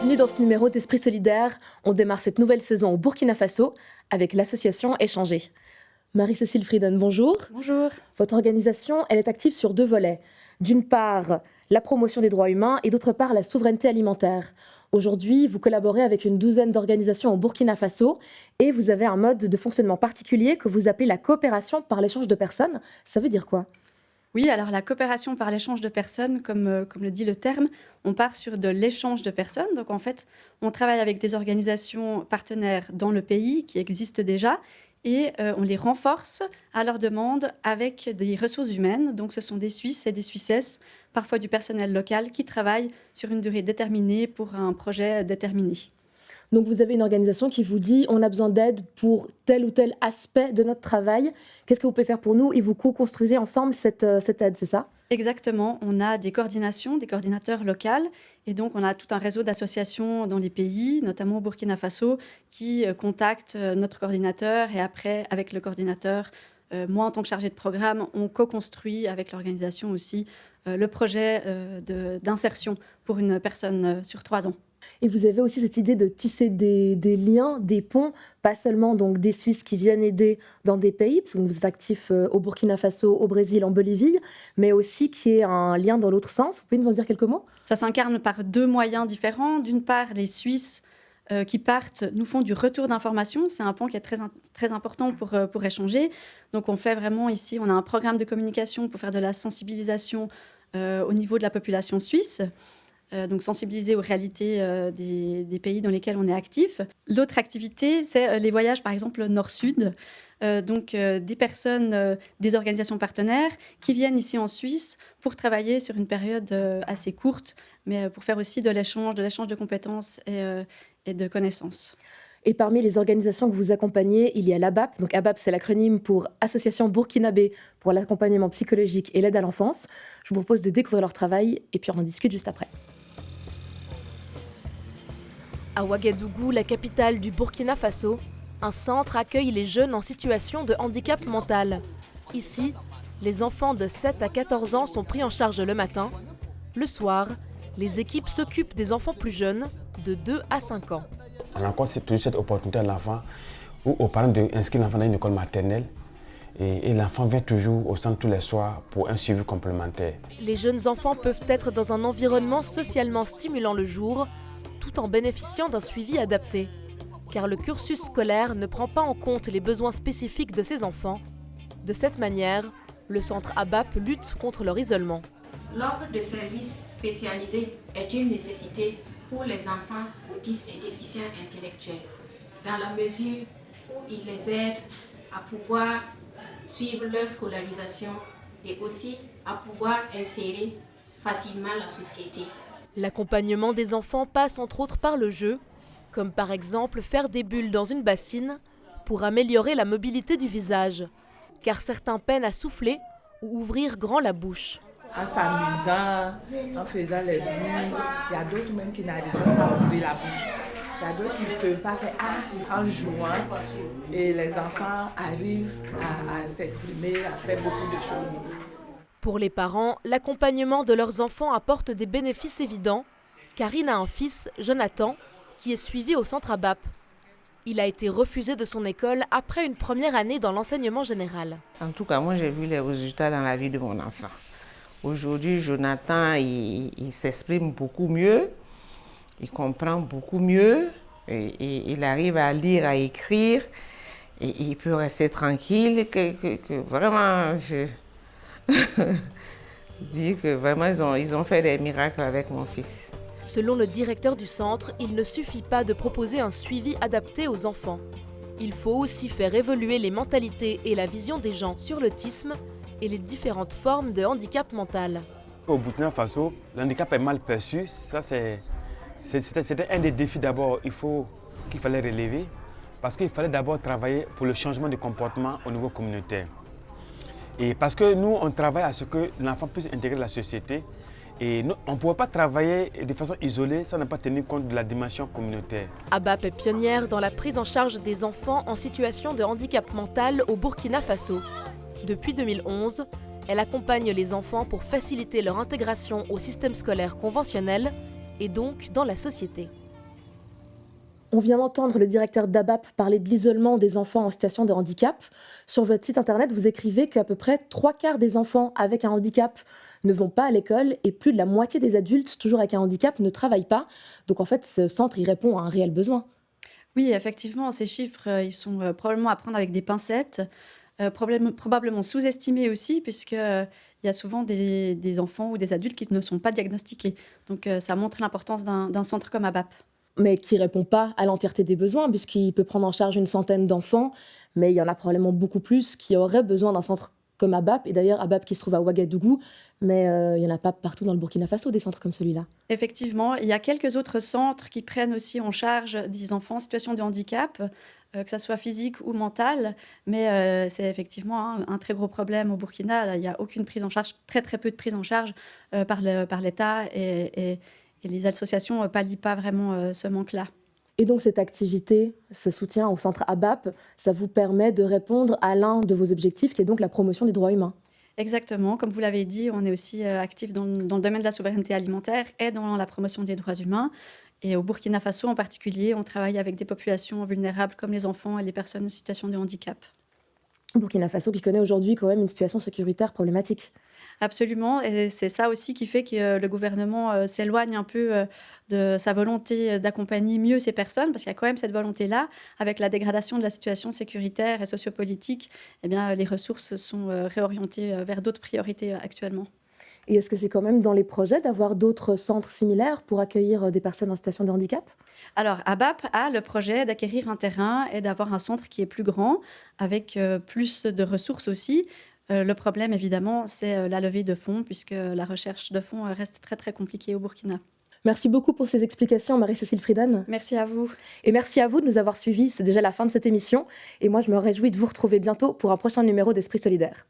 Bienvenue dans ce numéro d'Esprit solidaire. On démarre cette nouvelle saison au Burkina Faso avec l'association Échanger. Marie-Cécile Frieden, bonjour. Bonjour. Votre organisation, elle est active sur deux volets. D'une part, la promotion des droits humains et d'autre part, la souveraineté alimentaire. Aujourd'hui, vous collaborez avec une douzaine d'organisations au Burkina Faso et vous avez un mode de fonctionnement particulier que vous appelez la coopération par l'échange de personnes. Ça veut dire quoi ? Oui, alors la coopération par l'échange de personnes, comme le dit le terme, on part sur de l'échange de personnes. Donc en fait, on travaille avec des organisations partenaires dans le pays qui existent déjà et on les renforce à leur demande avec des ressources humaines. Donc ce sont des Suisses et des Suissesses, parfois du personnel local, qui travaillent sur une durée déterminée pour un projet déterminé. Donc vous avez une organisation qui vous dit on a besoin d'aide pour tel ou tel aspect de notre travail. Qu'est-ce que vous pouvez faire pour nous ? Et vous co-construisez ensemble cette aide, c'est ça ? Exactement. On a des coordinations, des coordinateurs locaux. Et donc, on a tout un réseau d'associations dans les pays, notamment au Burkina Faso, qui contactent notre coordinateur. Et après, avec le coordinateur, moi, en tant que chargée de programme, on co-construit avec l'organisation aussi le projet d'insertion pour une personne sur 3 ans. Et vous avez aussi cette idée de tisser des liens, des ponts, pas seulement donc des Suisses qui viennent aider dans des pays, parce que vous êtes actifs au Burkina Faso, au Brésil, en Bolivie, mais aussi qu'il y ait un lien dans l'autre sens. Vous pouvez nous en dire quelques mots ? Ça s'incarne par 2 moyens différents. D'une part, les Suisses qui partent nous font du retour d'informations. C'est un point qui est très important pour échanger. Donc on fait vraiment ici, on a un programme de communication pour faire de la sensibilisation au niveau de la population suisse. Donc sensibiliser aux réalités des pays dans lesquels on est actif. L'autre activité, c'est les voyages, par exemple, nord-sud. Des personnes, des organisations partenaires qui viennent ici en Suisse pour travailler sur une période assez courte, mais pour faire aussi de l'échange de compétences et de connaissances. Et parmi les organisations que vous accompagnez, il y a l'ABAP. Donc ABAP, c'est l'acronyme pour Association burkinabé pour l'accompagnement psychologique et l'aide à l'enfance. Je vous propose de découvrir leur travail et puis on en discute juste après. À Ouagadougou, la capitale du Burkina Faso, un centre accueille les jeunes en situation de handicap mental. Ici, les enfants de 7 à 14 ans sont pris en charge le matin. Le soir, les équipes s'occupent des enfants plus jeunes, de 2 à 5 ans. On accorde toujours cette opportunité à l'enfant ou aux parents d'inscrire l'enfant dans une école maternelle. Et l'enfant vient toujours au centre tous les soirs pour un suivi complémentaire. Les jeunes enfants peuvent être dans un environnement socialement stimulant le jour, tout en bénéficiant d'un suivi adapté. Car le cursus scolaire ne prend pas en compte les besoins spécifiques de ces enfants. De cette manière, le centre ABAP lutte contre leur isolement. L'offre de services spécialisés est une nécessité pour les enfants autistes et déficients intellectuels, dans la mesure où il les aide à pouvoir suivre leur scolarisation et aussi à pouvoir insérer facilement la société. L'accompagnement des enfants passe entre autres par le jeu, comme par exemple faire des bulles dans une bassine pour améliorer la mobilité du visage, car certains peinent à souffler ou ouvrir grand la bouche. En s'amusant, en faisant les bulles, il y a d'autres même qui n'arrivent pas à ouvrir la bouche. Il y a d'autres qui ne peuvent pas faire en jouant et les enfants arrivent à s'exprimer, à faire beaucoup de choses. Pour les parents, l'accompagnement de leurs enfants apporte des bénéfices évidents. Karine a un fils, Jonathan, qui est suivi au centre ABAP. Il a été refusé de son école après une première année dans l'enseignement général. En tout cas, moi j'ai vu les résultats dans la vie de mon enfant. Aujourd'hui, Jonathan, il s'exprime beaucoup mieux, il comprend beaucoup mieux, et il arrive à lire, à écrire, et il peut rester tranquille, que vraiment, je dis que vraiment ils ont fait des miracles avec mon fils. Selon le directeur du centre, il ne suffit pas de proposer un suivi adapté aux enfants. Il faut aussi faire évoluer les mentalités et la vision des gens sur l'autisme et les différentes formes de handicap mental. Au Burkina Faso, l'handicap est mal perçu. Ça, c'était un des défis d'abord qu'il fallait relever, parce qu'il fallait d'abord travailler pour le changement de comportement au niveau communautaire. Et parce que nous, on travaille à ce que l'enfant puisse intégrer la société. Et nous, on ne pouvait pas travailler de façon isolée sans ne pas tenir compte de la dimension communautaire. ABAP est pionnière dans la prise en charge des enfants en situation de handicap mental au Burkina Faso. Depuis 2011, elle accompagne les enfants pour faciliter leur intégration au système scolaire conventionnel et donc dans la société. On vient d'entendre le directeur d'ABAP parler de l'isolement des enfants en situation de handicap. Sur votre site internet, vous écrivez qu'à peu près 3/4 des enfants avec un handicap ne vont pas à l'école et plus de la moitié des adultes, toujours avec un handicap, ne travaillent pas. Donc en fait, ce centre, il répond à un réel besoin. Oui, effectivement, ces chiffres, ils sont probablement à prendre avec des pincettes, probablement sous-estimés aussi, puisqu'il y a souvent des enfants ou des adultes qui ne sont pas diagnostiqués. Donc ça montre l'importance d'un centre comme ABAP. Mais qui répond pas à l'entièreté des besoins, puisqu'il peut prendre en charge une centaine d'enfants, mais il y en a probablement beaucoup plus qui auraient besoin d'un centre comme ABAP. Et d'ailleurs, ABAP qui se trouve à Ouagadougou, mais il n'y en a pas partout dans le Burkina Faso, des centres comme celui-là. Effectivement, il y a quelques autres centres qui prennent aussi en charge des enfants en situation de handicap, que ça soit physique ou mental, mais c'est effectivement un très gros problème au Burkina. Là, il n'y a aucune prise en charge, très très peu de prise en charge par l'État et les associations ne pallient pas vraiment ce manque-là. Et donc cette activité, ce soutien au centre ABAP, ça vous permet de répondre à l'un de vos objectifs, qui est donc la promotion des droits humains. Exactement, comme vous l'avez dit, on est aussi actif dans le domaine de la souveraineté alimentaire et dans la promotion des droits humains. Et au Burkina Faso en particulier, on travaille avec des populations vulnérables comme les enfants et les personnes en situation de handicap. Burkina Faso qui connaît aujourd'hui quand même une situation sécuritaire problématique. Absolument, et c'est ça aussi qui fait que le gouvernement s'éloigne un peu de sa volonté d'accompagner mieux ces personnes, parce qu'il y a quand même cette volonté-là. Avec la dégradation de la situation sécuritaire et sociopolitique, eh bien, les ressources sont réorientées vers d'autres priorités actuellement. Et est-ce que c'est quand même dans les projets d'avoir d'autres centres similaires pour accueillir des personnes en situation de handicap? Alors, ABAP a le projet d'acquérir un terrain et d'avoir un centre qui est plus grand, avec plus de ressources aussi. Le problème, évidemment, c'est la levée de fonds, puisque la recherche de fonds reste très, très compliquée au Burkina. Merci beaucoup pour ces explications, Marie-Cécile Friedan. Merci à vous. Et merci à vous de nous avoir suivis. C'est déjà la fin de cette émission. Et moi, je me réjouis de vous retrouver bientôt pour un prochain numéro d'Esprit Solidaire.